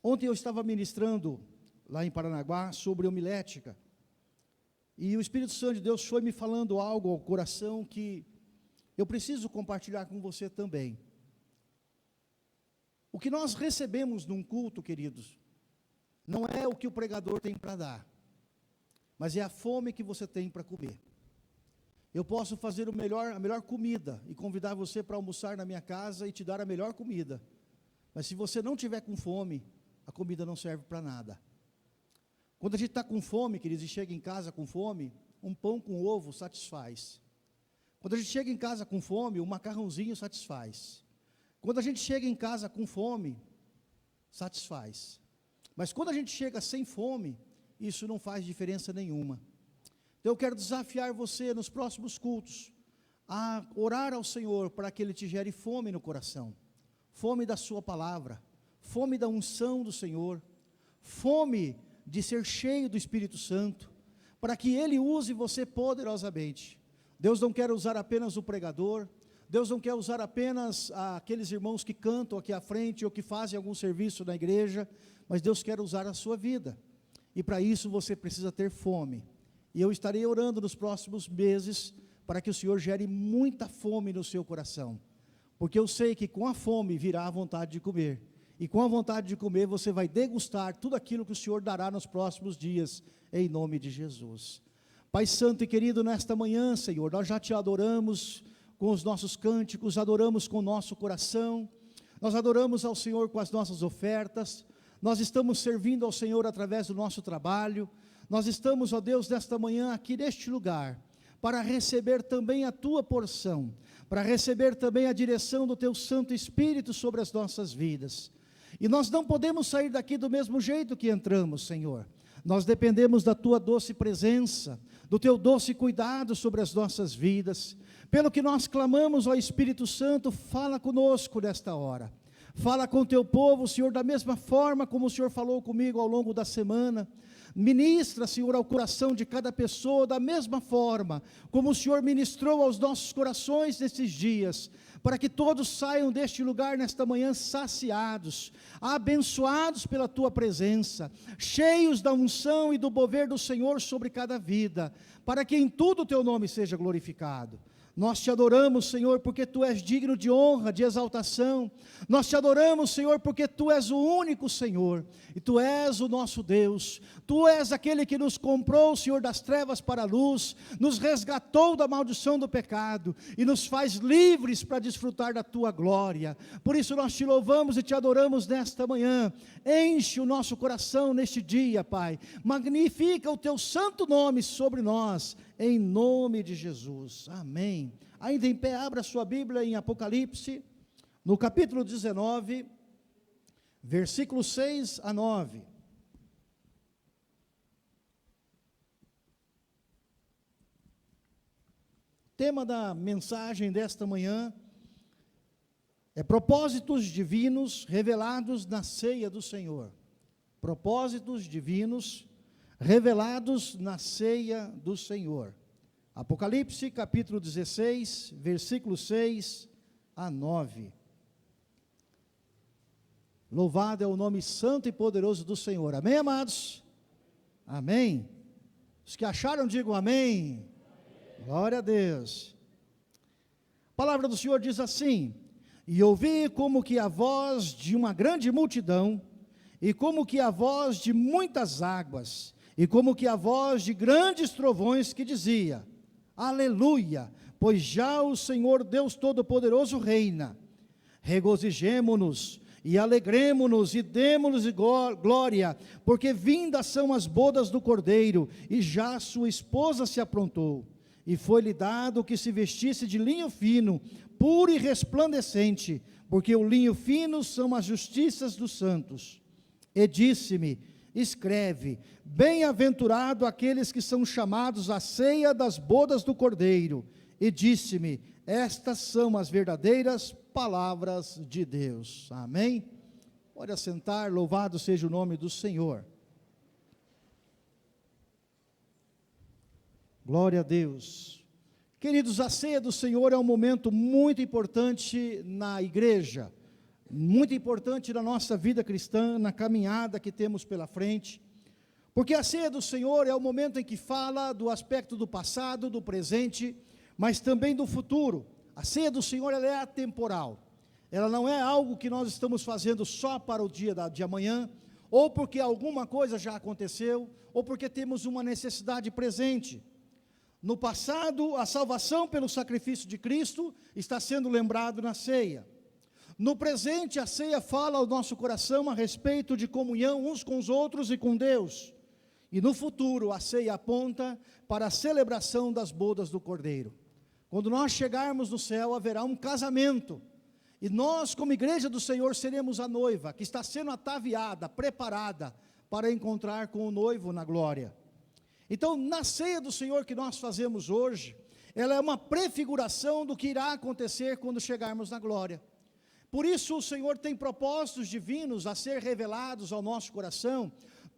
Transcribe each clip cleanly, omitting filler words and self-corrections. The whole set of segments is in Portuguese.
Ontem eu estava ministrando lá em Paranaguá sobre homilética, e o Espírito Santo de Deus foi me falando algo ao coração que eu preciso compartilhar com você também. O que nós recebemos num culto, queridos, não é o que o pregador tem para dar, mas é a fome que você tem para comer. Eu posso fazer a melhor comida e convidar você para almoçar na minha casa e te dar a melhor comida, mas se você não tiver com fome, a comida não serve para nada. Quando a gente está com fome, queridos, e chega em casa com fome, um pão com ovo satisfaz. Quando a gente chega em casa com fome, um macarrãozinho satisfaz. Quando a gente chega em casa com fome, satisfaz. Mas quando a gente chega sem fome, isso não faz diferença nenhuma. Então eu quero desafiar você nos próximos cultos a orar ao Senhor para que Ele te gere fome no coração. Fome da sua palavra, fome da unção do Senhor, fome de ser cheio do Espírito Santo, para que Ele use você poderosamente. Deus não quer usar apenas o pregador, Deus não quer usar apenas aqueles irmãos que cantam aqui à frente, ou que fazem algum serviço na igreja, mas Deus quer usar a sua vida, e para isso você precisa ter fome, e eu estarei orando nos próximos meses, para que o Senhor gere muita fome no seu coração, porque eu sei que com a fome virá a vontade de comer, e com a vontade de comer você vai degustar tudo aquilo que o Senhor dará nos próximos dias, em nome de Jesus. Pai santo e querido, nesta manhã, Senhor, nós já te adoramos com os nossos cânticos, adoramos com o nosso coração, nós adoramos ao Senhor com as nossas ofertas, nós estamos servindo ao Senhor através do nosso trabalho, nós estamos, ó Deus, nesta manhã aqui neste lugar, para receber também a tua porção, para receber também a direção do teu Santo Espírito sobre as nossas vidas. E nós não podemos sair daqui do mesmo jeito que entramos, Senhor. Nós dependemos da tua doce presença, do teu doce cuidado sobre as nossas vidas. Pelo que nós clamamos, ó Espírito Santo, fala conosco nesta hora. Fala com o teu povo, Senhor, da mesma forma como o Senhor falou comigo ao longo da semana. Ministra, Senhor, ao coração de cada pessoa, da mesma forma como o Senhor ministrou aos nossos corações nesses dias, para que todos saiam deste lugar nesta manhã saciados, abençoados pela tua presença, cheios da unção e do mover do Senhor sobre cada vida, para que em tudo o teu nome seja glorificado. Nós te adoramos, Senhor, porque tu és digno de honra, de exaltação. Nós te adoramos, Senhor, porque tu és o único Senhor, e tu és o nosso Deus. Tu és aquele que nos comprou, Senhor, das trevas para a luz, nos resgatou da maldição do pecado, e nos faz livres para desfrutar da tua glória. Por isso nós te louvamos e te adoramos nesta manhã. Enche o nosso coração neste dia, Pai. Magnifica o teu santo nome sobre nós, em nome de Jesus, amém. Ainda em pé, abra sua Bíblia em Apocalipse, no capítulo 19, versículos 6 a 9. O tema da mensagem desta manhã é propósitos divinos revelados na ceia do Senhor. Propósitos divinos revelados na ceia do Senhor. Apocalipse capítulo 16, versículos 6 a 9. Louvado é o nome santo e poderoso do Senhor. Amém, amados? Amém. Os que acharam, digam amém. Glória a Deus. A palavra do Senhor diz assim: e ouvi como que a voz de uma grande multidão, e como que a voz de muitas águas, e como que a voz de grandes trovões que dizia: aleluia, pois já o Senhor Deus Todo-Poderoso reina. Regozijemo-nos e alegremo-nos e demo-nos glória, porque vindas são as bodas do Cordeiro, e já sua esposa se aprontou. E foi-lhe dado que se vestisse de linho fino, puro e resplandecente, porque o linho fino são as justiças dos santos. E disse-me: escreve, bem-aventurado aqueles que são chamados à ceia das bodas do Cordeiro. E disse-me: estas são as verdadeiras palavras de Deus. Amém? Pode assentar, louvado seja o nome do Senhor. Glória a Deus. Queridos, a ceia do Senhor é um momento muito importante na igreja. muito importante na nossa vida cristã, na caminhada que temos pela frente, porque a ceia do Senhor é o momento em que fala do aspecto do passado, do presente, mas também do futuro. A ceia do Senhor, ela é atemporal, ela não é algo que nós estamos fazendo só para o dia de amanhã, ou porque alguma coisa já aconteceu, ou porque temos uma necessidade presente. No passado, a salvação pelo sacrifício de Cristo está sendo lembrado na ceia. No presente, a ceia fala ao nosso coração a respeito de comunhão uns com os outros e com Deus. E no futuro, a ceia aponta para a celebração das bodas do Cordeiro. Quando nós chegarmos no céu, haverá um casamento. E nós, como igreja do Senhor, seremos a noiva, que está sendo ataviada, preparada, para encontrar com o noivo na glória. Então, na ceia do Senhor que nós fazemos hoje, ela é uma prefiguração do que irá acontecer quando chegarmos na glória. Por isso o Senhor tem propósitos divinos a ser revelados ao nosso coração,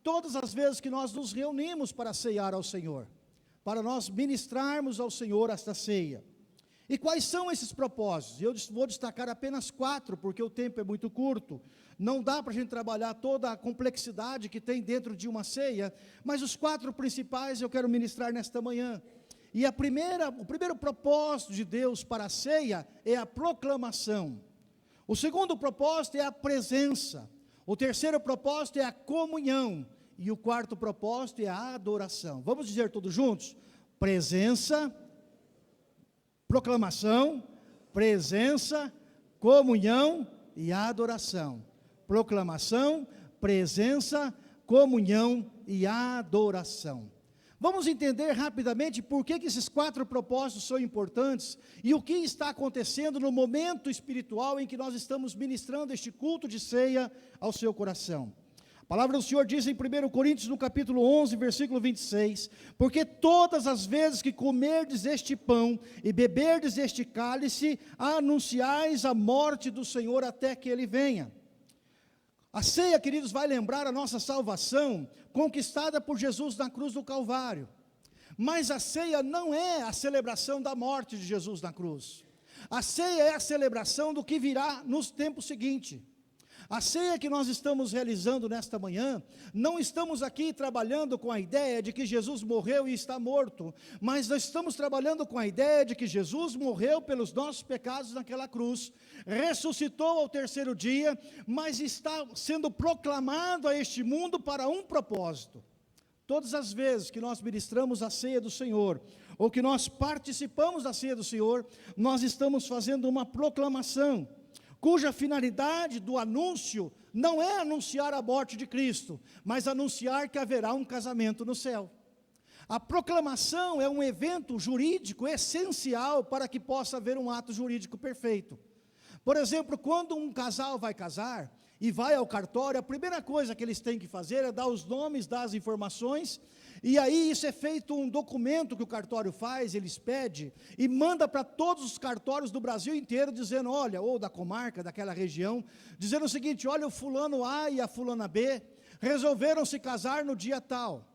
todas as vezes que nós nos reunimos para ceiar ao Senhor, para nós ministrarmos ao Senhor esta ceia. E quais são esses propósitos? Eu vou destacar apenas 4, porque o tempo é muito curto, não dá para a gente trabalhar toda a complexidade que tem dentro de uma ceia, mas os 4 principais eu quero ministrar nesta manhã. E o primeiro propósito de Deus para a ceia é a proclamação. O segundo propósito é a presença. O terceiro propósito é a comunhão. E o quarto propósito é a adoração. Vamos dizer todos juntos? Presença, proclamação, presença, comunhão e adoração. Proclamação, presença, comunhão e adoração. Vamos entender rapidamente por que esses 4 propósitos são importantes e o que está acontecendo no momento espiritual em que nós estamos ministrando este culto de ceia ao seu coração. A palavra do Senhor diz em 1 Coríntios, no capítulo 11, versículo 26, porque todas as vezes que comerdes este pão e beberdes este cálice, anunciais a morte do Senhor até que Ele venha. A ceia, queridos, vai lembrar a nossa salvação conquistada por Jesus na cruz do Calvário. Mas a ceia não é a celebração da morte de Jesus na cruz. A ceia é a celebração do que virá nos tempos seguintes. A ceia que nós estamos realizando nesta manhã, não estamos aqui trabalhando com a ideia de que Jesus morreu e está morto, mas nós estamos trabalhando com a ideia de que Jesus morreu pelos nossos pecados naquela cruz, ressuscitou ao terceiro dia, mas está sendo proclamado a este mundo para um propósito. Todas as vezes que nós ministramos a ceia do Senhor, ou que nós participamos da ceia do Senhor, nós estamos fazendo uma proclamação, cuja finalidade do anúncio não é anunciar a morte de Cristo, mas anunciar que haverá um casamento no céu. A proclamação é um evento jurídico essencial para que possa haver um ato jurídico perfeito. Por exemplo, quando um casal vai casar e vai ao cartório, a primeira coisa que eles têm que fazer é dar os nomes, dar as informações, e aí isso é feito um documento que o cartório faz, eles pedem, e manda para todos os cartórios do Brasil inteiro, dizendo, olha, ou da comarca, daquela região, dizendo o seguinte, olha, o fulano A e a fulana B resolveram se casar no dia tal.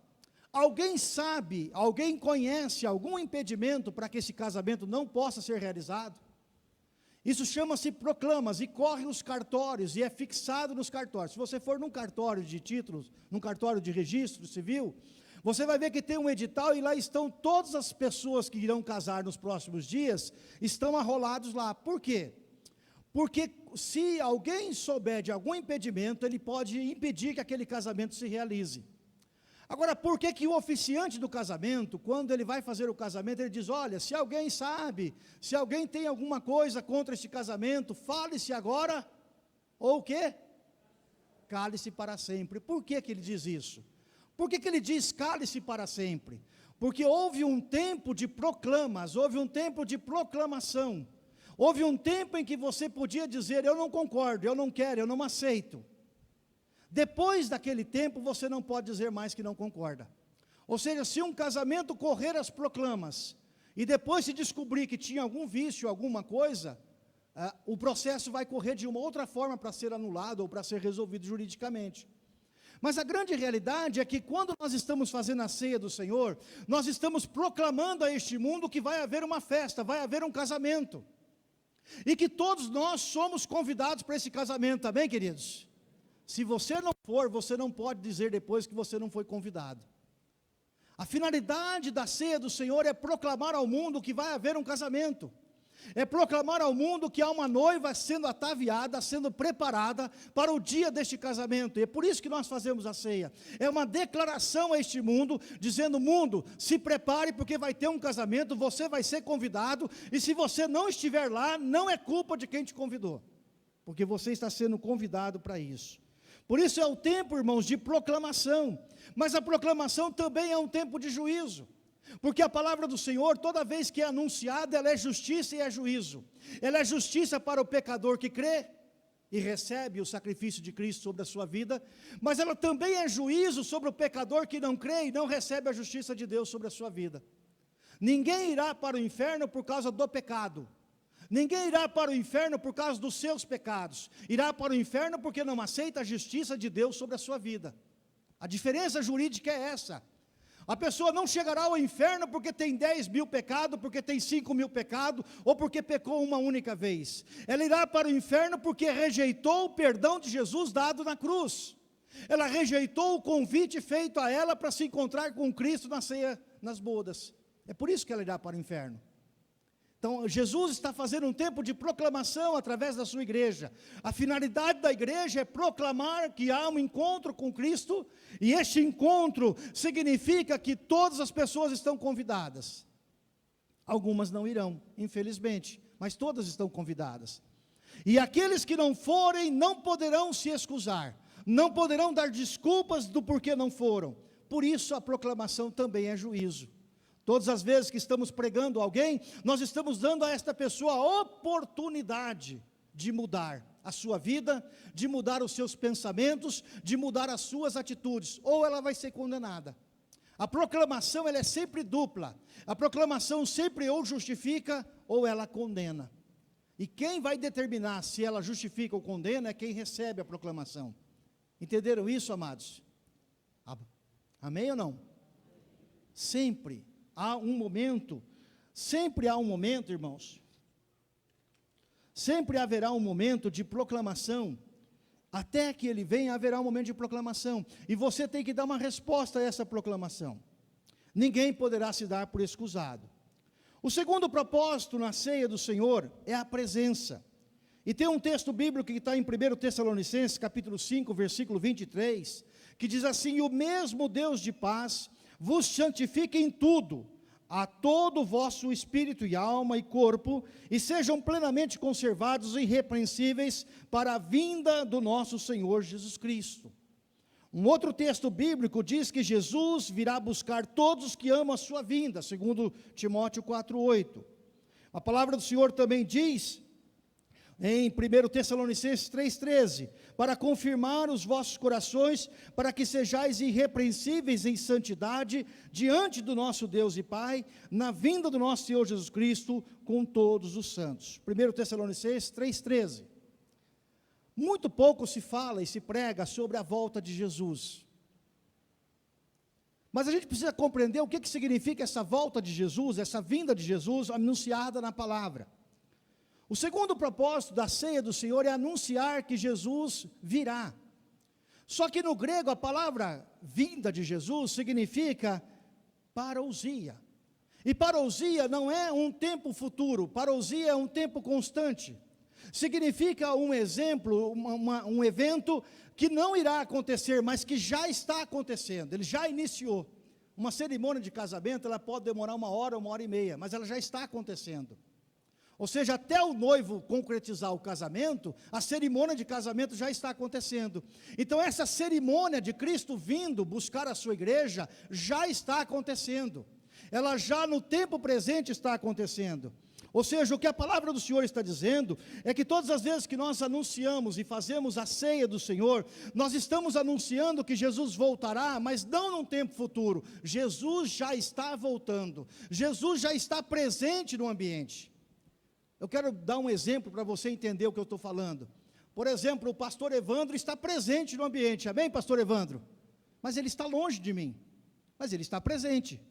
Alguém sabe, alguém conhece algum impedimento para que esse casamento não possa ser realizado? Isso chama-se proclamas, e corre os cartórios, e é fixado nos cartórios. Se você for num cartório de títulos, num cartório de registro civil, você vai ver que tem um edital, e lá estão todas as pessoas que irão casar nos próximos dias, estão arrolados lá. Por quê? Porque se alguém souber de algum impedimento, ele pode impedir que aquele casamento se realize. Agora, por que o oficiante do casamento, quando ele vai fazer o casamento, ele diz, olha, se alguém sabe, se alguém tem alguma coisa contra este casamento, fale-se agora, ou o quê? Cale-se para sempre. Por que ele diz isso? Por que ele diz cale-se para sempre? Porque houve um tempo de proclamas, houve um tempo de proclamação, houve um tempo em que você podia dizer, eu não concordo, eu não quero, eu não aceito. Depois daquele tempo, você não pode dizer mais que não concorda. Ou seja, se um casamento correr as proclamas, e depois se descobrir que tinha algum vício, alguma coisa, o processo vai correr de uma outra forma para ser anulado, ou para ser resolvido juridicamente. Mas a grande realidade é que quando nós estamos fazendo a ceia do Senhor, nós estamos proclamando a este mundo que vai haver uma festa, vai haver um casamento. E que todos nós somos convidados para esse casamento, amém, queridos? Se você não for, você não pode dizer depois que você não foi convidado. A finalidade da ceia do Senhor é proclamar ao mundo que vai haver um casamento. É proclamar ao mundo que há uma noiva sendo ataviada, sendo preparada para o dia deste casamento. E é por isso que nós fazemos a ceia. É uma declaração a este mundo, dizendo: mundo, se prepare porque vai ter um casamento, você vai ser convidado, e se você não estiver lá, não é culpa de quem te convidou, porque você está sendo convidado para isso. Por isso é o tempo, irmãos, de proclamação, mas a proclamação também é um tempo de juízo, porque a palavra do Senhor, toda vez que é anunciada, ela é justiça e é juízo. Ela é justiça para o pecador que crê e recebe o sacrifício de Cristo sobre a sua vida, mas ela também é juízo sobre o pecador que não crê e não recebe a justiça de Deus sobre a sua vida. Ninguém irá para o inferno por causa do pecado. Ninguém irá para o inferno por causa dos seus pecados. Irá para o inferno porque não aceita a justiça de Deus sobre a sua vida. A diferença jurídica é essa. A pessoa não chegará ao inferno porque tem 10 mil pecados, porque tem 5 mil pecados, ou porque pecou uma única vez. Ela irá para o inferno porque rejeitou o perdão de Jesus dado na cruz. Ela rejeitou o convite feito a ela para se encontrar com Cristo na ceia, nas bodas. É por isso que ela irá para o inferno. Então, Jesus está fazendo um tempo de proclamação através da sua igreja. A finalidade da igreja é proclamar que há um encontro com Cristo, e este encontro significa que todas as pessoas estão convidadas. Algumas não irão, infelizmente, mas todas estão convidadas. E aqueles que não forem, não poderão se excusar, não poderão dar desculpas do porquê não foram. Por isso a proclamação também é juízo. Todas as vezes que estamos pregando alguém, nós estamos dando a esta pessoa a oportunidade de mudar a sua vida, de mudar os seus pensamentos, de mudar as suas atitudes, ou ela vai ser condenada. A proclamação, ela é sempre dupla. A proclamação sempre ou justifica ou ela condena. E quem vai determinar se ela justifica ou condena é quem recebe a proclamação. Entenderam isso, amados? Amém ou não? Sempre há um momento, irmãos, sempre haverá um momento de proclamação. Até que ele venha, haverá um momento de proclamação, e você tem que dar uma resposta a essa proclamação. Ninguém poderá se dar por excusado. O segundo propósito na ceia do Senhor é a presença. E tem um texto bíblico que está em 1 Tessalonicenses, capítulo 5, versículo 23, que diz assim: o mesmo Deus de paz vos santifique em tudo, a todo o vosso espírito e alma e corpo, e sejam plenamente conservados e irrepreensíveis para a vinda do nosso Senhor Jesus Cristo. Um outro texto bíblico diz que Jesus virá buscar todos os que amam a sua vinda, segundo Timóteo 4,8. A palavra do Senhor também diz, em 1 Tessalonicenses 3,13, para confirmar os vossos corações, para que sejais irrepreensíveis em santidade, diante do nosso Deus e Pai, na vinda do nosso Senhor Jesus Cristo, com todos os santos. 1 Tessalonicenses 3,13. Muito pouco se fala e se prega sobre a volta de Jesus. Mas a gente precisa compreender o que significa essa volta de Jesus, essa vinda de Jesus, anunciada na palavra. O segundo propósito da ceia do Senhor é anunciar que Jesus virá. Só que no grego a palavra vinda de Jesus significa parousia. E parousia não é um tempo futuro, parousia é um tempo constante. Significa um exemplo, um evento que não irá acontecer, mas que já está acontecendo, ele já iniciou. Uma cerimônia de casamento, ela pode demorar 1 hora, 1 hora e meia, mas ela já está acontecendo. Ou seja, até o noivo concretizar o casamento, a cerimônia de casamento já está acontecendo. Então essa cerimônia de Cristo vindo buscar a sua igreja, já está acontecendo. Ela já no tempo presente está acontecendo. Ou seja, o que a palavra do Senhor está dizendo, é que todas as vezes que nós anunciamos e fazemos a ceia do Senhor, nós estamos anunciando que Jesus voltará, mas não num tempo futuro. Jesus já está voltando, Jesus já está presente no ambiente. Eu quero dar um exemplo para você entender o que eu estou falando. Por exemplo, o pastor Evandro está presente no ambiente, amém, pastor Evandro? Mas ele está longe de mim, mas ele está presente.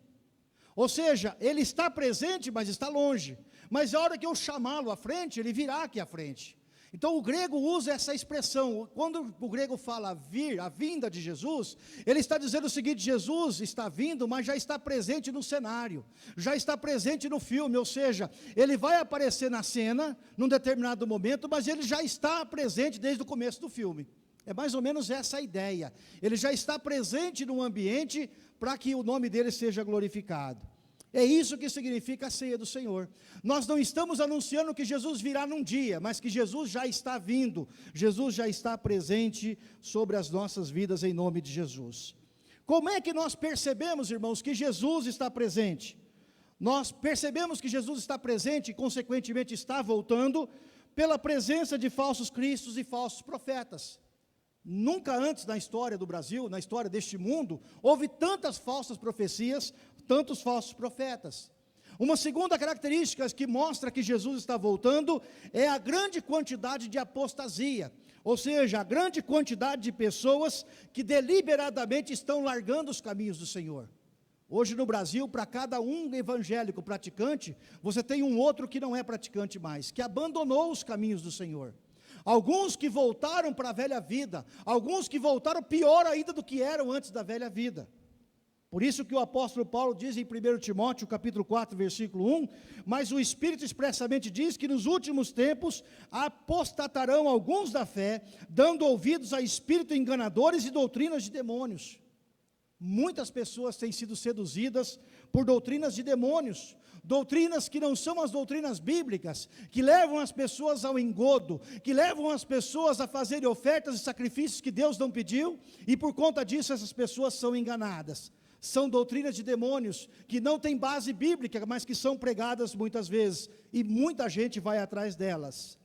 Ou seja, ele está presente, mas está longe. mas a hora que eu chamá-lo à frente, ele virá aqui à frente. Então o grego usa essa expressão, quando o grego fala vir, a vinda de Jesus, ele está dizendo o seguinte: Jesus está vindo, mas já está presente no cenário, já está presente no filme, ou seja, ele vai aparecer na cena, num determinado momento, mas ele já está presente desde o começo do filme. É mais ou menos essa a ideia, ele já está presente no ambiente, para que o nome dele seja glorificado. É isso que significa a ceia do Senhor. Nós não estamos anunciando que Jesus virá num dia, mas que Jesus já está vindo, Jesus já está presente sobre as nossas vidas em nome de Jesus. Como é que nós percebemos, irmãos, que Jesus está presente? Nós percebemos que Jesus está presente e consequentemente está voltando pela presença de falsos cristos e falsos profetas. Nunca antes na história do Brasil, na história deste mundo, houve tantas falsas profecias, tantos falsos profetas. Uma segunda característica que mostra que Jesus está voltando é a grande quantidade de apostasia, ou seja, a grande quantidade de pessoas que deliberadamente estão largando os caminhos do Senhor. Hoje no Brasil, para cada um evangélico praticante, você tem um outro que não é praticante mais, que abandonou os caminhos do Senhor. Alguns que voltaram para a velha vida, alguns que voltaram pior ainda do que eram antes da velha vida. Por isso que o apóstolo Paulo diz em 1 Timóteo, capítulo 4, versículo 1, mas o Espírito expressamente diz que nos últimos tempos apostatarão alguns da fé, dando ouvidos a espíritos enganadores e doutrinas de demônios. Muitas pessoas têm sido seduzidas por doutrinas de demônios, doutrinas que não são as doutrinas bíblicas, que levam as pessoas ao engodo, que levam as pessoas a fazerem ofertas e sacrifícios que Deus não pediu, e por conta disso essas pessoas são enganadas. São doutrinas de demônios, que não têm base bíblica, mas que são pregadas muitas vezes, e muita gente vai atrás delas.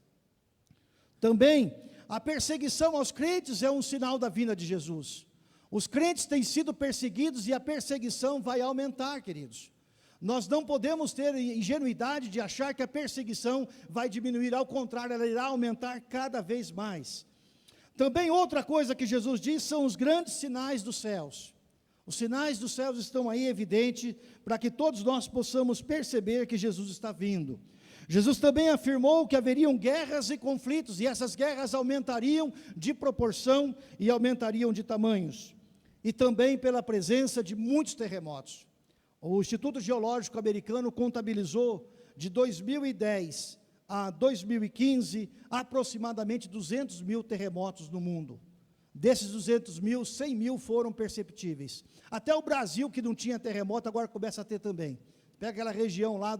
Também, a perseguição aos crentes é um sinal da vinda de Jesus. Os crentes têm sido perseguidos e a perseguição vai aumentar, queridos. Nós não podemos ter ingenuidade de achar que a perseguição vai diminuir, ao contrário, ela irá aumentar cada vez mais. Também outra coisa que Jesus diz são os grandes sinais dos céus. Os sinais dos céus estão aí evidentes para que todos nós possamos perceber que Jesus está vindo. Jesus também afirmou que haveriam guerras e conflitos, e essas guerras aumentariam de proporção e aumentariam de tamanhos. E também pela presença de muitos terremotos. O Instituto Geológico Americano contabilizou de 2010 a 2015 aproximadamente 200 mil terremotos no mundo. Desses 200 mil, 100 mil foram perceptíveis. Até o Brasil, que não tinha terremoto, agora começa a ter também. Pega aquela região lá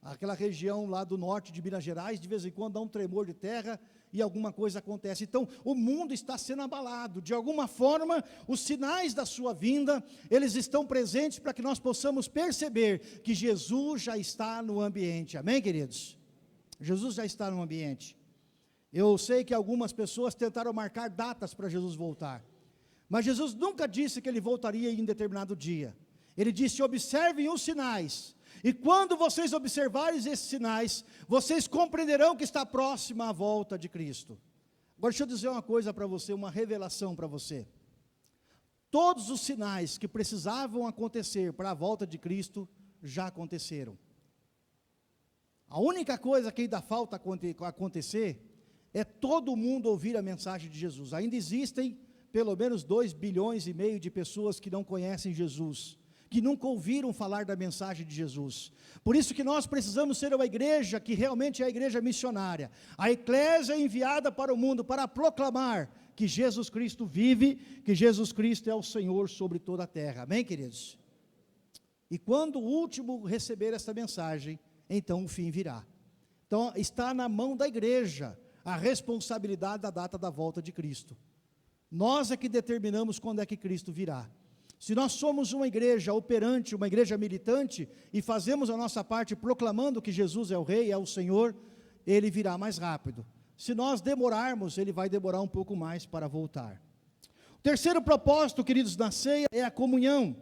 aquela região lá do norte de Minas Gerais, de vez em quando dá um tremor de terra e alguma coisa acontece. Então, o mundo está sendo abalado. De alguma forma, os sinais da sua vinda, eles estão presentes para que nós possamos perceber que Jesus já está no ambiente. Amém, queridos? Jesus já está no ambiente. Eu sei que algumas pessoas tentaram marcar datas para Jesus voltar, mas Jesus nunca disse que ele voltaria em determinado dia. Ele disse: observem os sinais, e quando vocês observarem esses sinais, vocês compreenderão que está próxima a volta de Cristo. Agora deixa eu dizer uma coisa para você, uma revelação para você. Todos os sinais que precisavam acontecer para a volta de Cristo, já aconteceram. A única coisa que ainda falta acontecer, é todo mundo ouvir a mensagem de Jesus. Ainda existem pelo menos 2,5 bilhões de pessoas que não conhecem Jesus, que nunca ouviram falar da mensagem de Jesus. Por isso que nós precisamos ser uma igreja que realmente é a igreja missionária, a eclésia enviada para o mundo para proclamar que Jesus Cristo vive, que Jesus Cristo é o Senhor sobre toda a terra. Amém, queridos? E quando o último receber essa mensagem, então o fim virá. Então está na mão da igreja a responsabilidade da data da volta de Cristo. Nós é que determinamos quando é que Cristo virá. Se nós somos uma igreja operante, uma igreja militante, e fazemos a nossa parte proclamando que Jesus é o Rei, é o Senhor, Ele virá mais rápido. Se nós demorarmos, Ele vai demorar um pouco mais para voltar. O terceiro propósito, queridos, da ceia é a comunhão.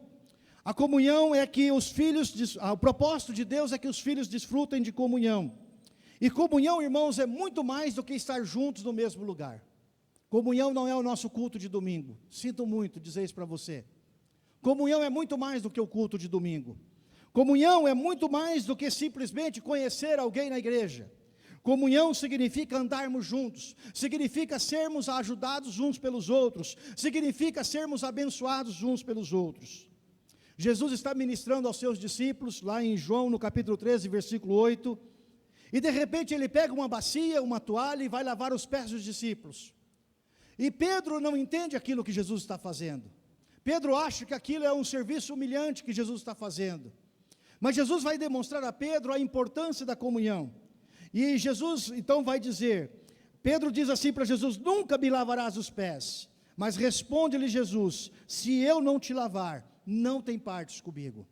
A comunhão é que o propósito de Deus é que os filhos desfrutem de comunhão. E comunhão, irmãos, é muito mais do que estar juntos no mesmo lugar. Comunhão não é o nosso culto de domingo. Sinto muito dizer isso para você. Comunhão é muito mais do que o culto de domingo. Comunhão é muito mais do que simplesmente conhecer alguém na igreja. Comunhão significa andarmos juntos, significa sermos ajudados uns pelos outros, significa sermos abençoados uns pelos outros. Jesus está ministrando aos seus discípulos, lá em João, no capítulo 13, versículo 8, e de repente ele pega uma bacia, uma toalha e vai lavar os pés dos discípulos. E Pedro não entende aquilo que Jesus está fazendo. Pedro acha que aquilo é um serviço humilhante que Jesus está fazendo. Mas Jesus vai demonstrar a Pedro a importância da comunhão. E Jesus então vai dizer, Pedro diz assim para Jesus: nunca me lavarás os pés. Mas responde-lhe Jesus: se eu não te lavar, não tem partes comigo.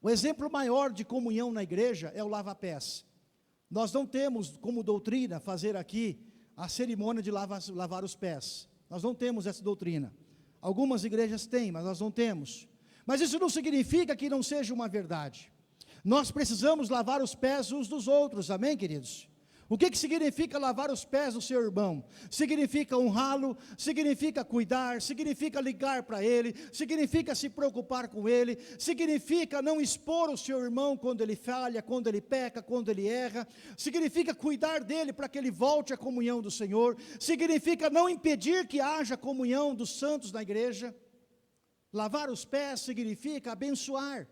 O exemplo maior de comunhão na igreja é o lava-pés. Nós não temos como doutrina fazer aqui a cerimônia de lavar os pés. Nós não temos essa doutrina. Algumas igrejas têm, mas nós não temos. Mas isso não significa que não seja uma verdade. Nós precisamos lavar os pés uns dos outros, amém, queridos? O que significa lavar os pés do seu irmão? Significa honrá-lo, significa cuidar, significa ligar para ele, significa se preocupar com ele, significa não expor o seu irmão quando ele falha, quando ele peca, quando ele erra, significa cuidar dele para que ele volte à comunhão do Senhor, significa não impedir que haja comunhão dos santos na igreja. Lavar os pés significa abençoar.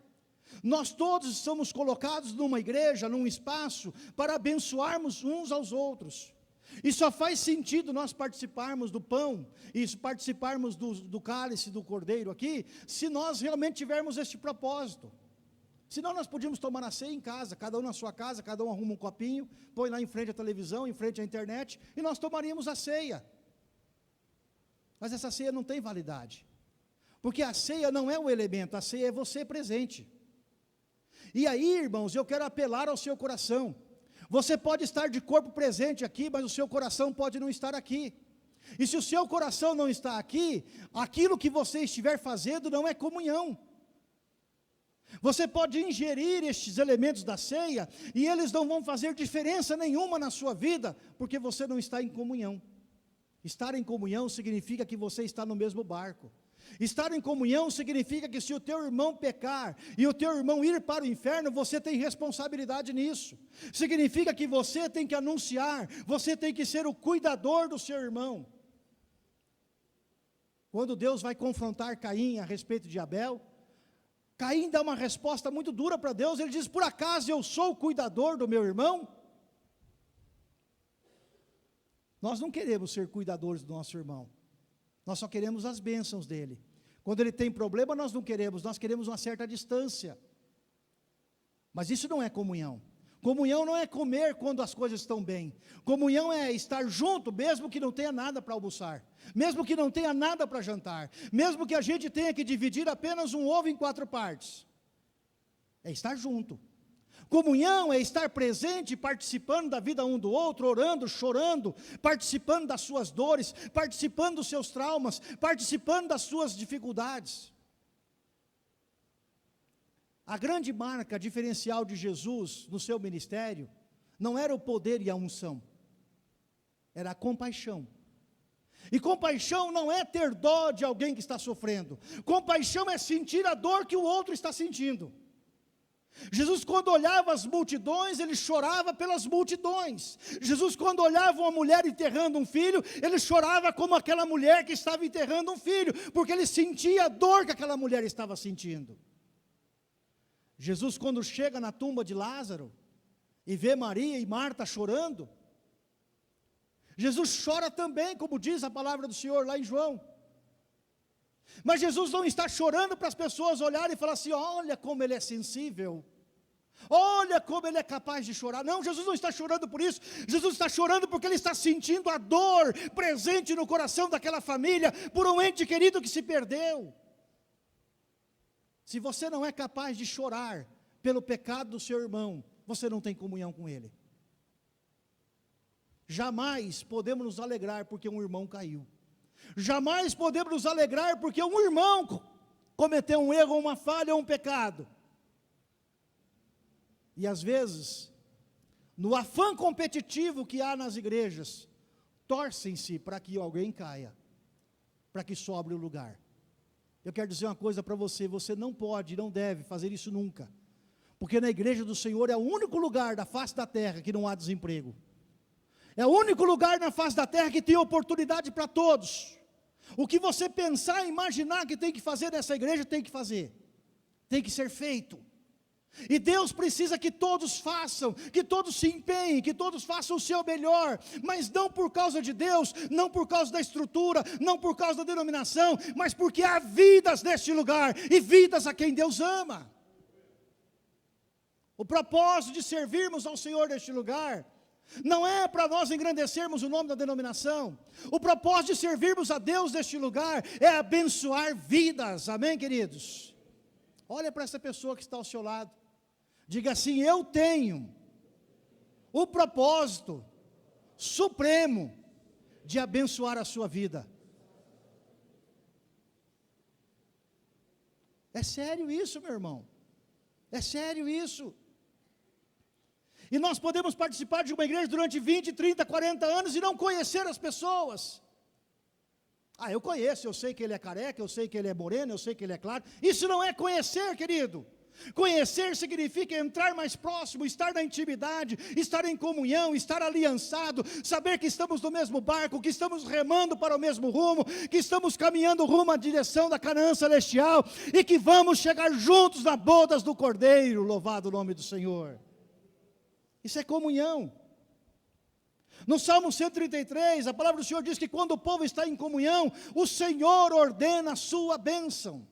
Nós todos somos colocados numa igreja, num espaço, para abençoarmos uns aos outros. E só faz sentido nós participarmos do pão, e participarmos do cálice do cordeiro aqui, se nós realmente tivermos este propósito. Senão nós podíamos tomar a ceia em casa, cada um na sua casa, cada um arruma um copinho, põe lá em frente à televisão, em frente à internet, e nós tomaríamos a ceia. Mas essa ceia não tem validade, porque a ceia não é o elemento, a ceia é você presente. E aí, irmãos, eu quero apelar ao seu coração. Você pode estar de corpo presente aqui, mas o seu coração pode não estar aqui. E se o seu coração não está aqui, aquilo que você estiver fazendo não é comunhão. Você pode ingerir estes elementos da ceia, e eles não vão fazer diferença nenhuma na sua vida, porque você não está em comunhão. Estar em comunhão significa que você está no mesmo barco. Estar em comunhão significa que se o teu irmão pecar e o teu irmão ir para o inferno, você tem responsabilidade nisso. Significa que você tem que anunciar, você tem que ser o cuidador do seu irmão. Quando Deus vai confrontar Caim a respeito de Abel, Caim dá uma resposta muito dura para Deus. Ele diz: por acaso eu sou o cuidador do meu irmão? Nós não queremos ser cuidadores do nosso irmão. Nós só queremos as bênçãos dele. Quando ele tem problema, nós não queremos, nós queremos uma certa distância. Mas isso não é comunhão. Comunhão não é comer quando as coisas estão bem. Comunhão é estar junto, mesmo que não tenha nada para almoçar, mesmo que não tenha nada para jantar, mesmo que a gente tenha que dividir apenas um ovo em 4 partes. É estar junto. Comunhão é estar presente, participando da vida um do outro, orando, chorando, participando das suas dores, participando dos seus traumas, participando das suas dificuldades. A grande marca diferencial de Jesus no seu ministério não era o poder e a unção, era a compaixão. E compaixão não é ter dó de alguém que está sofrendo, compaixão é sentir a dor que o outro está sentindo. Jesus, quando olhava as multidões, ele chorava pelas multidões. Jesus, quando olhava uma mulher enterrando um filho, ele chorava como aquela mulher que estava enterrando um filho, porque ele sentia a dor que aquela mulher estava sentindo. Jesus, quando chega na tumba de Lázaro, e vê Maria e Marta chorando, Jesus chora também, como diz a palavra do Senhor lá em João. Mas Jesus não está chorando para as pessoas olharem e falar assim: olha como ele é sensível, olha como ele é capaz de chorar. Não, Jesus não está chorando por isso. Jesus está chorando porque ele está sentindo a dor presente no coração daquela família, por um ente querido que se perdeu. Se você não é capaz de chorar pelo pecado do seu irmão, você não tem comunhão com ele. Jamais podemos nos alegrar porque um irmão caiu. Jamais podemos nos alegrar porque um irmão cometeu um erro, uma falha ou um pecado. E às vezes, no afã competitivo que há nas igrejas, torcem-se para que alguém caia, para que sobre o lugar. Eu quero dizer uma coisa para você: você não pode, não deve fazer isso nunca. Porque na igreja do Senhor é o único lugar da face da terra que não há desemprego. É o único lugar na face da terra que tem oportunidade para todos. O que você pensar e imaginar que tem que fazer nessa igreja, tem que fazer. Tem que ser feito. E Deus precisa que todos façam, que todos se empenhem, que todos façam o seu melhor, mas não por causa de Deus, não por causa da estrutura, não por causa da denominação, mas porque há vidas neste lugar, e vidas a quem Deus ama. O propósito de servirmos ao Senhor neste lugar, não é para nós engrandecermos o nome da denominação. O propósito de servirmos a Deus neste lugar, é abençoar vidas, amém, queridos? Olha para essa pessoa que está ao seu lado, diga assim: eu tenho o propósito supremo de abençoar a sua vida. É sério isso, meu irmão, é sério isso. E nós podemos participar de uma igreja durante 20, 30, 40 anos e não conhecer as pessoas. Ah, eu conheço, eu sei que ele é careca, eu sei que ele é moreno, eu sei que ele é claro. Isso não é conhecer, querido. Conhecer significa entrar mais próximo, estar na intimidade, estar em comunhão, estar aliançado, saber que estamos no mesmo barco, que estamos remando para o mesmo rumo, que estamos caminhando rumo à direção da Canaã celestial e que vamos chegar juntos nas bodas do Cordeiro, louvado o nome do Senhor. Isso é comunhão. No Salmo 133, a palavra do Senhor diz que quando o povo está em comunhão, o Senhor ordena a sua bênção.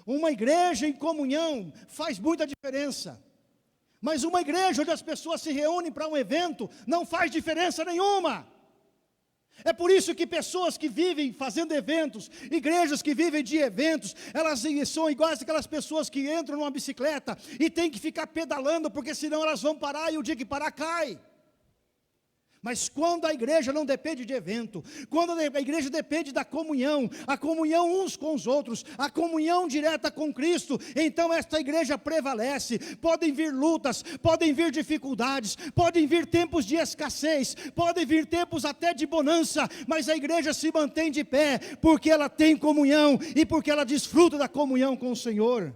Uma igreja em comunhão faz muita diferença. Mas uma igreja onde as pessoas se reúnem para um evento, não faz diferença nenhuma. É por isso que pessoas que vivem fazendo eventos, igrejas que vivem de eventos, elas são iguais àquelas pessoas que entram numa bicicleta e tem que ficar pedalando, porque senão elas vão parar e o dia que parar cai. Mas quando a igreja não depende de evento, quando a igreja depende da comunhão, a comunhão uns com os outros, a comunhão direta com Cristo, então esta igreja prevalece. Podem vir lutas, podem vir dificuldades, podem vir tempos de escassez, podem vir tempos até de bonança, mas a igreja se mantém de pé, porque ela tem comunhão e porque ela desfruta da comunhão com o Senhor.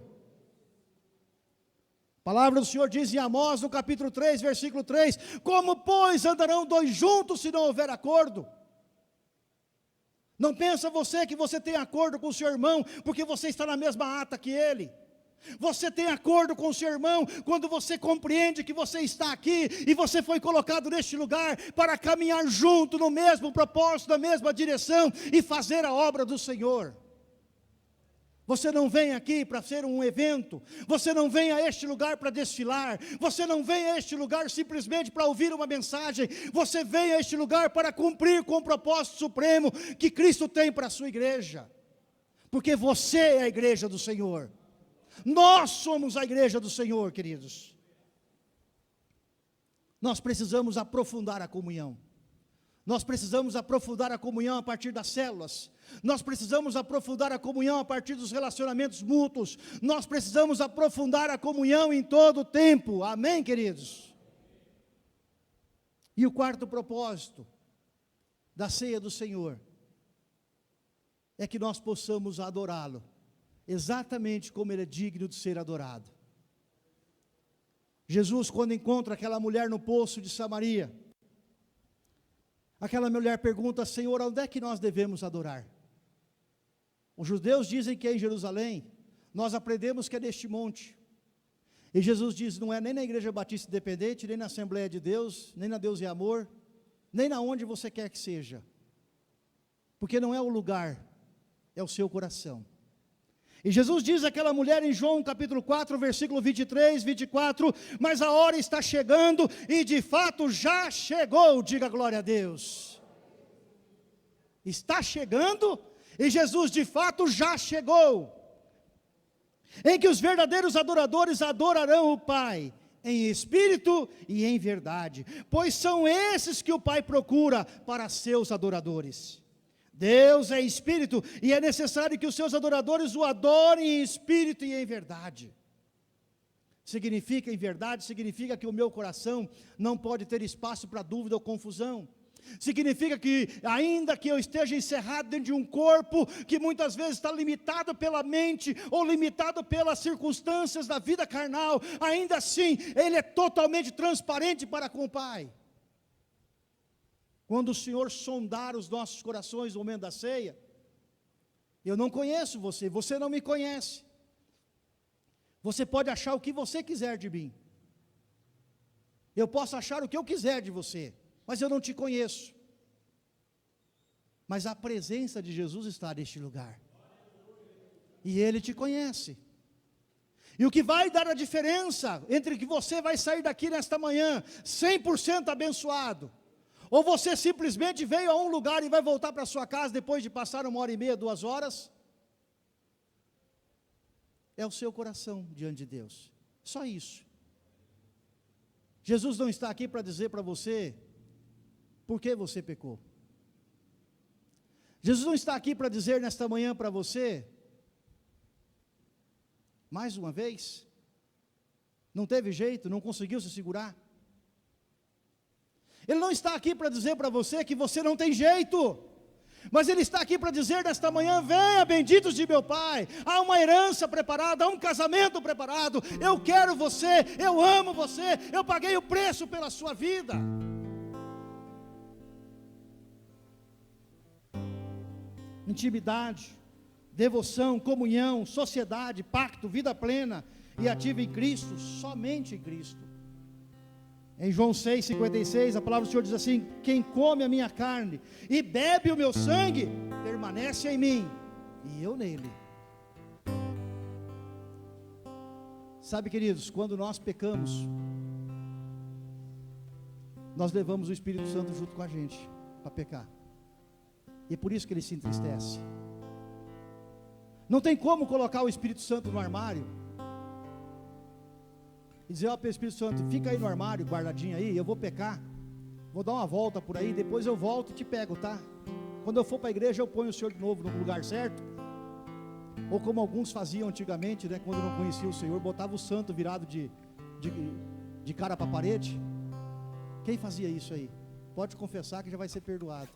A palavra do Senhor diz em Amós, no capítulo 3, versículo 3, como pois andarão dois juntos se não houver acordo? Não pensa você que você tem acordo com o seu irmão, porque você está na mesma ata que ele. Você tem acordo com o seu irmão, quando você compreende que você está aqui, e você foi colocado neste lugar, para caminhar junto no mesmo propósito, na mesma direção, e fazer a obra do Senhor. Você não vem aqui para ser um evento, você não vem a este lugar para desfilar, você não vem a este lugar simplesmente para ouvir uma mensagem, você vem a este lugar para cumprir com o propósito supremo que Cristo tem para a sua igreja, porque você é a igreja do Senhor, nós somos a igreja do Senhor, queridos. Nós precisamos aprofundar a comunhão. Nós precisamos aprofundar a comunhão a partir das células. Nós precisamos aprofundar a comunhão a partir dos relacionamentos mútuos. Nós precisamos aprofundar a comunhão em todo o tempo. Amém, queridos? E o quarto propósito da ceia do Senhor é que nós possamos adorá-lo, exatamente como Ele é digno de ser adorado. Jesus, quando encontra aquela mulher no poço de Samaria, aquela mulher pergunta: Senhor, onde é que nós devemos adorar? Os judeus dizem que é em Jerusalém, nós aprendemos que é neste monte. E Jesus diz: não é nem na Igreja Batista Independente, nem na Assembleia de Deus, nem na Deus e Amor, nem na onde você quer que seja. Porque não é o lugar, é o seu coração. E Jesus diz àquela mulher em João capítulo 4, versículo 23, 24, mas a hora está chegando, e de fato já chegou, diga glória a Deus. Está chegando, e Jesus de fato já chegou, em que os verdadeiros adoradores adorarão o Pai, em espírito e em verdade, pois são esses que o Pai procura para seus adoradores. Deus é espírito, e é necessário que os seus adoradores o adorem em espírito e em verdade. Significa em verdade, significa que o meu coração não pode ter espaço para dúvida ou confusão. Significa que, ainda que eu esteja encerrado dentro de um corpo, que muitas vezes está limitado pela mente, ou limitado pelas circunstâncias da vida carnal, ainda assim, Ele é totalmente transparente para com o Pai. Quando o Senhor sondar os nossos corações no momento da ceia, eu não conheço você, você não me conhece. Você pode achar o que você quiser de mim. Eu posso achar o que eu quiser de você, mas eu não te conheço. Mas a presença de Jesus está neste lugar. E Ele te conhece. E o que vai dar a diferença entre que você vai sair daqui nesta manhã 100% abençoado, ou você simplesmente veio a um lugar e vai voltar para sua casa depois de passar 1h30, 2 horas, é o seu coração diante de Deus. Só isso. Jesus não está aqui para dizer para você por que você pecou. Jesus não está aqui para dizer nesta manhã para você, mais uma vez, não teve jeito, não conseguiu se segurar. Ele não está aqui para dizer para você que você não tem jeito, mas Ele está aqui para dizer nesta manhã: venha, benditos de meu Pai, há uma herança preparada, há um casamento preparado, eu quero você, eu amo você, eu paguei o preço pela sua vida. Intimidade, devoção, comunhão, sociedade, pacto, vida plena e ativa em Cristo, somente em Cristo. Em João 6,56, a palavra do Senhor diz assim: quem come a minha carne e bebe o meu sangue, permanece em mim, e eu nele. Sabe, queridos, quando nós pecamos, nós levamos o Espírito Santo junto com a gente, para pecar, e é por isso que ele se entristece. Não tem como colocar o Espírito Santo no armário, e dizer: ó, para o Espírito Santo, fica aí no armário, guardadinho aí, eu vou pecar, vou dar uma volta por aí, depois eu volto e te pego, tá? Quando eu for para a igreja eu ponho o Senhor de novo no lugar certo. Ou como alguns faziam antigamente, né, quando não conheciam o Senhor, botava o santo virado de cara para a parede. Quem fazia isso aí? Pode confessar que já vai ser perdoado.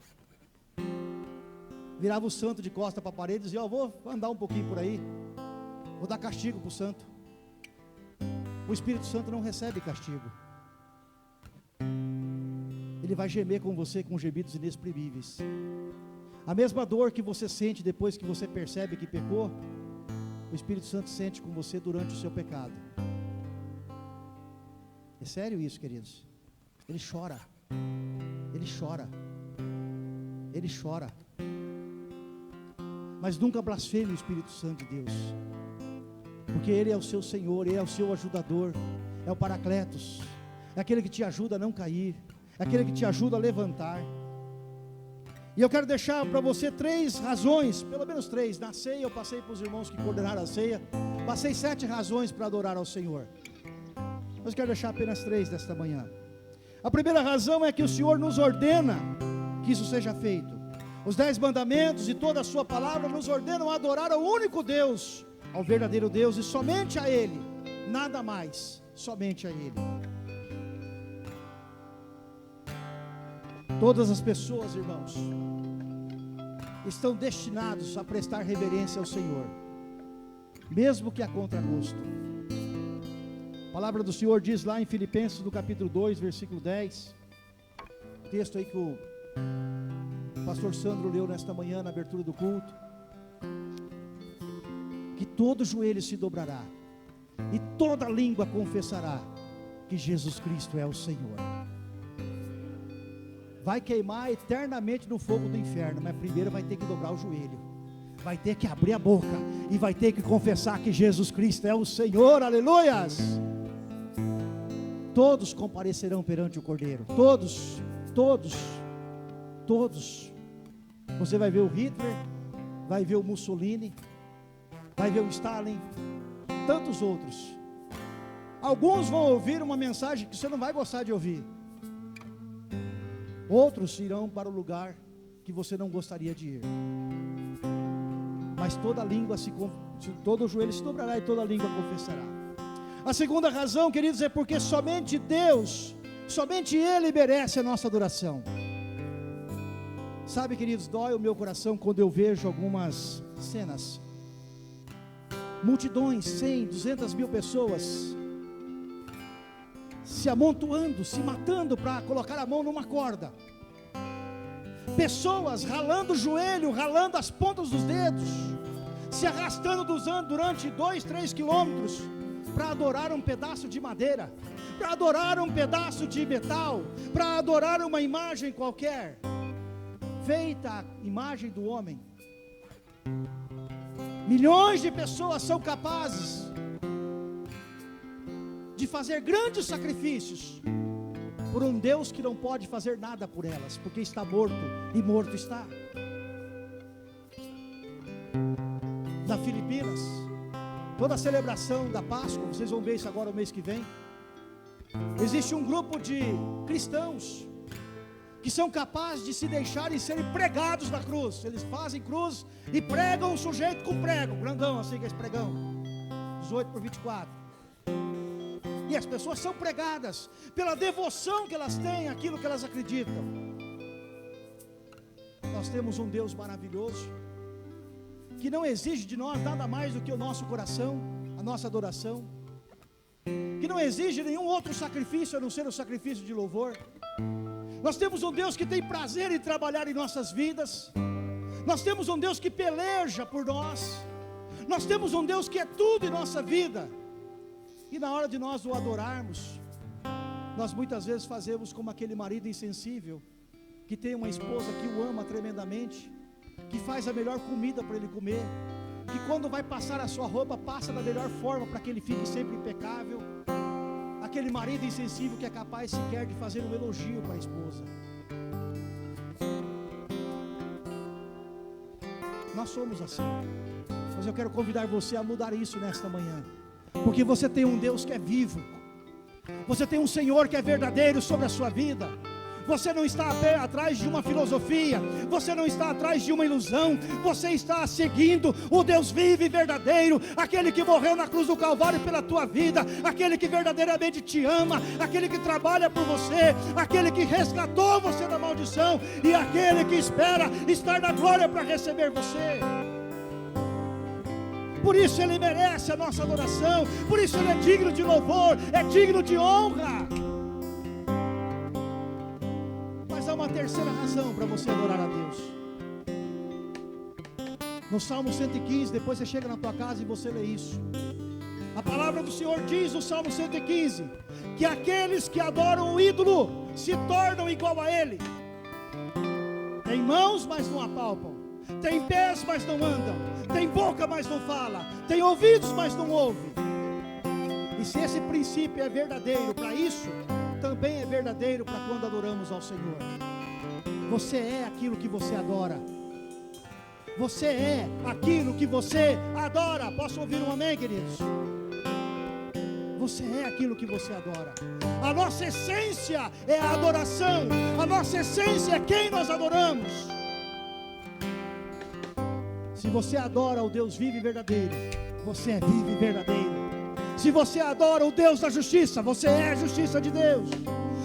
Virava o santo de costa para a parede e dizia: ó, vou andar um pouquinho por aí, vou dar castigo para o santo. O Espírito Santo não recebe castigo. Ele vai gemer com você com gemidos inexprimíveis. A mesma dor que você sente depois que você percebe que pecou, o Espírito Santo sente com você durante o seu pecado. É sério isso, queridos. Ele chora. Ele chora. Ele chora. Mas nunca blasfeme o Espírito Santo de Deus, porque Ele é o seu Senhor, Ele é o seu ajudador, é o Paracletos, é aquele que te ajuda a não cair, é aquele que te ajuda a levantar. E eu quero deixar para você 3 razões, pelo menos 3, na ceia eu passei para os irmãos que coordenaram a ceia, passei 7 razões para adorar ao Senhor, mas eu quero deixar apenas 3 desta manhã. A primeira razão é que o Senhor nos ordena que isso seja feito. Os 10 mandamentos e toda a sua palavra nos ordenam a adorar ao único Deus, ao verdadeiro Deus, e somente a Ele, nada mais, somente a Ele. Todas as pessoas, irmãos, estão destinados a prestar reverência ao Senhor, mesmo que a contragosto. A palavra do Senhor diz lá em Filipenses, no capítulo 2, versículo 10, texto aí que o pastor Sandro leu nesta manhã na abertura do culto, que todo joelho se dobrará e toda língua confessará que Jesus Cristo é o Senhor. Vai queimar eternamente no fogo do inferno, mas primeiro vai ter que dobrar o joelho, vai ter que abrir a boca e vai ter que confessar que Jesus Cristo é o Senhor. Aleluias! Todos comparecerão perante o Cordeiro, todos. Você vai ver o Hitler, vai ver o Mussolini, vai ver o Stalin, tantos outros. Alguns vão ouvir uma mensagem que você não vai gostar de ouvir, outros irão para o lugar que você não gostaria de ir, mas toda língua todo joelho se dobrará e toda língua confessará. A segunda razão, queridos, é porque somente Deus, somente Ele merece a nossa adoração. Sabe, queridos, dói o meu coração quando eu vejo algumas cenas, multidões, 100, 200 mil pessoas, se amontoando, se matando para colocar a mão numa corda, pessoas ralando o joelho, ralando as pontas dos dedos, se arrastando durante 2, 3 quilômetros, para adorar um pedaço de madeira, para adorar um pedaço de metal, para adorar uma imagem qualquer, feita a imagem do homem. Milhões de pessoas são capazes de fazer grandes sacrifícios por um Deus que não pode fazer nada por elas, porque está morto, e morto está. Na Filipinas, toda a celebração da Páscoa, vocês vão ver isso agora o mês que vem, existe um grupo de cristãos que são capazes de se deixarem serem pregados na cruz. Eles fazem cruz e pregam o sujeito com prego, grandão assim que é esse pregão, 18x24. E as pessoas são pregadas pela devoção que elas têm, aquilo que elas acreditam. Nós temos um Deus maravilhoso, que não exige de nós nada mais do que o nosso coração, a nossa adoração, que não exige nenhum outro sacrifício a não ser o sacrifício de louvor. Nós temos um Deus que tem prazer em trabalhar em nossas vidas. Nós temos um Deus que peleja por nós. Nós temos um Deus que é tudo em nossa vida. E na hora de nós o adorarmos, nós muitas vezes fazemos como aquele marido insensível, que tem uma esposa que o ama tremendamente, que faz a melhor comida para ele comer, que quando vai passar a sua roupa, passa da melhor forma para que ele fique sempre impecável. Aquele marido insensível que é capaz sequer de fazer um elogio para a esposa. Nós somos assim, mas eu quero convidar você a mudar isso nesta manhã, porque você tem um Deus que é vivo, você tem um Senhor que é verdadeiro sobre a sua vida. Você não está atrás de uma filosofia, você não está atrás de uma ilusão, você está seguindo o Deus vivo e verdadeiro, aquele que morreu na cruz do Calvário pela tua vida, aquele que verdadeiramente te ama, aquele que trabalha por você, aquele que resgatou você da maldição, e aquele que espera estar na glória para receber você. Por isso Ele merece a nossa adoração, por isso Ele é digno de louvor, é digno de honra. Há uma terceira razão para você adorar a Deus. No Salmo 115, depois você chega na tua casa e você lê isso. A palavra do Senhor diz no Salmo 115, que aqueles que adoram o ídolo se tornam igual a ele. Tem mãos, mas não apalpam. Tem pés, mas não andam. Tem boca, mas não fala. Tem ouvidos, mas não ouve. E se esse princípio é verdadeiro para isso, também é verdadeiro para quando adoramos ao Senhor. Você é aquilo que você adora. Você é aquilo que você adora. Posso ouvir um amém, queridos? Você é aquilo que você adora. A nossa essência é a adoração. A nossa essência é quem nós adoramos. Se você adora o Deus vivo e verdadeiro, você é vivo e verdadeiro. Se você adora o Deus da justiça, você é a justiça de Deus.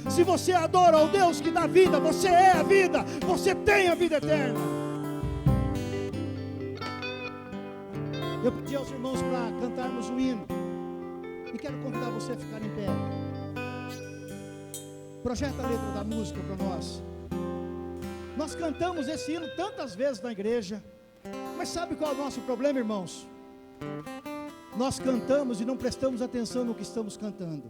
Se você adora o Deus que dá vida, você é a vida, você tem a vida eterna. Eu pedi aos irmãos para cantarmos o hino, e quero convidar você a ficar em pé. Projeta a letra da música para nós. Nós cantamos esse hino tantas vezes na igreja, mas sabe qual é o nosso problema, irmãos? Nós cantamos e não prestamos atenção no que estamos cantando.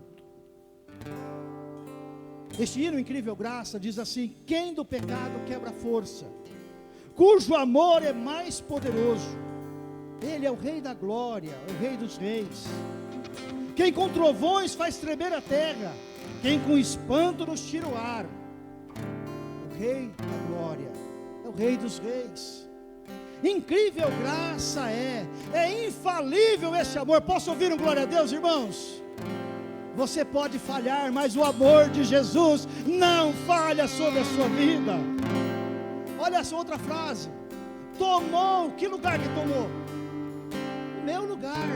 Este hino, Incrível Graça, diz assim: quem do pecado quebra força, cujo amor é mais poderoso, Ele é o Rei da glória, o Rei dos reis. Quem com trovões faz tremer a terra, quem com espanto nos tira o ar. O Rei da glória, é o Rei dos reis. Incrível graça é infalível esse amor. Posso ouvir um glória a Deus, irmãos? Você pode falhar, mas o amor de Jesus não falha sobre a sua vida. Olha essa outra frase: tomou, que lugar que tomou? Meu lugar.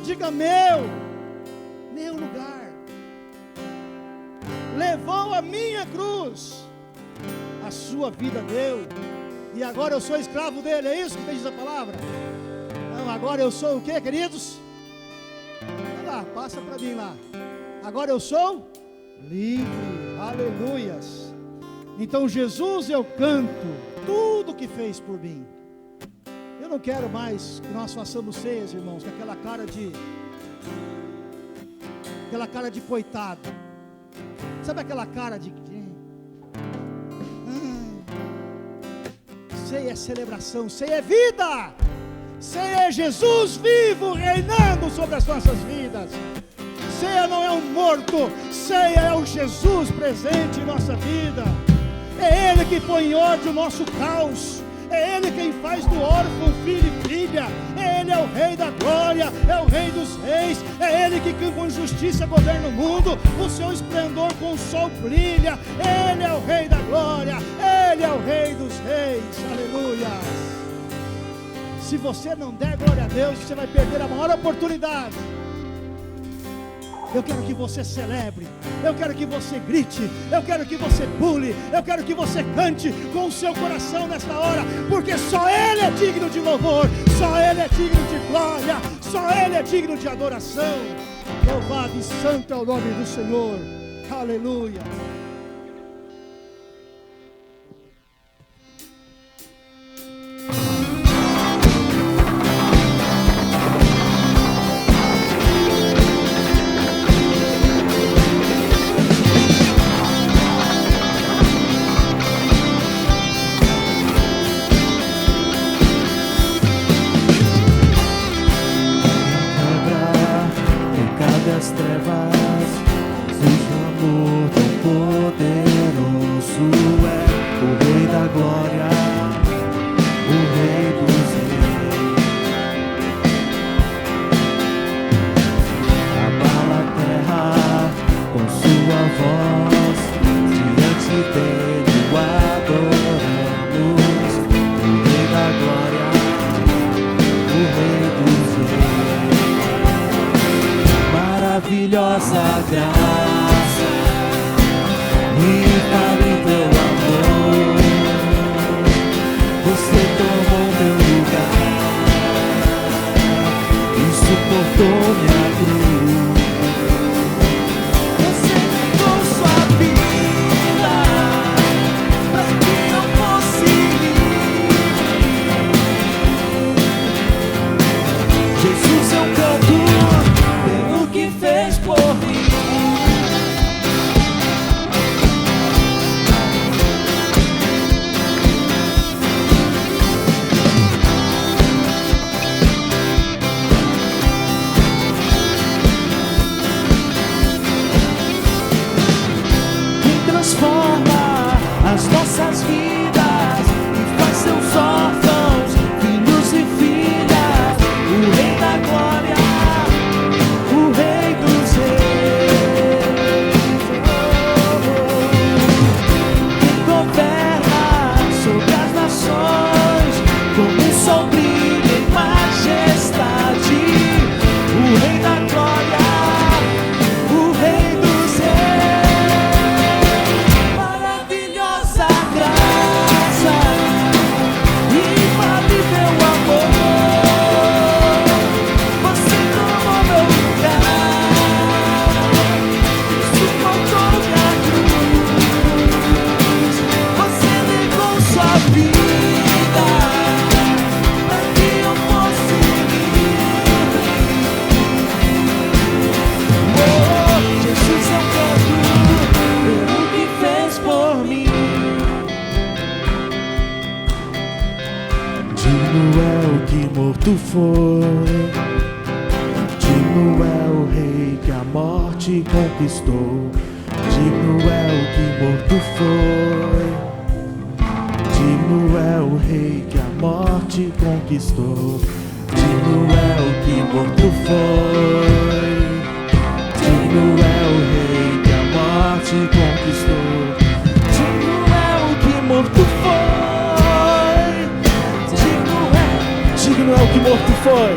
Diga meu lugar. Levou a minha cruz, a sua vida deu. E agora eu sou escravo dele, é isso que diz a palavra? Não, agora eu sou o que, queridos? Vai lá, passa para mim lá. Agora eu sou livre, aleluias. Então Jesus, eu canto tudo que fez por mim. Eu não quero mais que nós façamos ceias, irmãos, com aquela cara de coitado. Sabe aquela cara de ceia é celebração, ceia é vida, ceia é Jesus vivo reinando sobre as nossas vidas. Ceia não é um morto, ceia é o Jesus presente em nossa vida. É Ele que põe em ordem o nosso caos. É Ele quem faz do órfão filho e filha. Ele é o Rei da glória, é o Rei dos reis. É Ele que com justiça governa o mundo. O seu esplendor com o sol brilha. Ele é o Rei da glória, Ele é o Rei dos reis. Aleluia. Se você não der glória a Deus, você vai perder a maior oportunidade. Eu quero que você celebre, eu quero que você grite, eu quero que você pule, eu quero que você cante com o seu coração nesta hora, porque só Ele é digno de louvor, só Ele é digno de glória, só Ele é digno de adoração. Louvado e santo é o nome do Senhor, aleluia. as trevas, seja um amor tão poderoso. É o Rei da glória, o Rei dos reis. Abala a terra com sua voz, diante dele o adoramos. O Rei da glória, o Rei dos reis. Maravilhosa graça, infalível amor, você tomou meu lugar e suportou minha cruz. Você entregou sua vida para que eu fosse livre. Jesus, eu canto pelo que fez por mim. Quem transforma as nossas vidas e faz seus órfãos, filhos e filhas, o Rei da glória, o Rei dos reis. Quem governa sobre as nações, como um sol brilha em majestade, o Rei da glória, o Rei dos reis. Maravilhosa graça, infalível amor, você tomou meu lugar, suportou minha cruz. Você negou sua vida para que eu fosse livre. Oh, Jesus, eu canto pelo que fez por mim. Digno é o que morto foi, digno é o Rei que a morte conquistou. Digno é o que morto foi, digno é o Rei que a morte conquistou. Digno é o que morto foi, digno é o Rei que a morte conquistou. Digno é o que morto foi, digno é o que morto foi.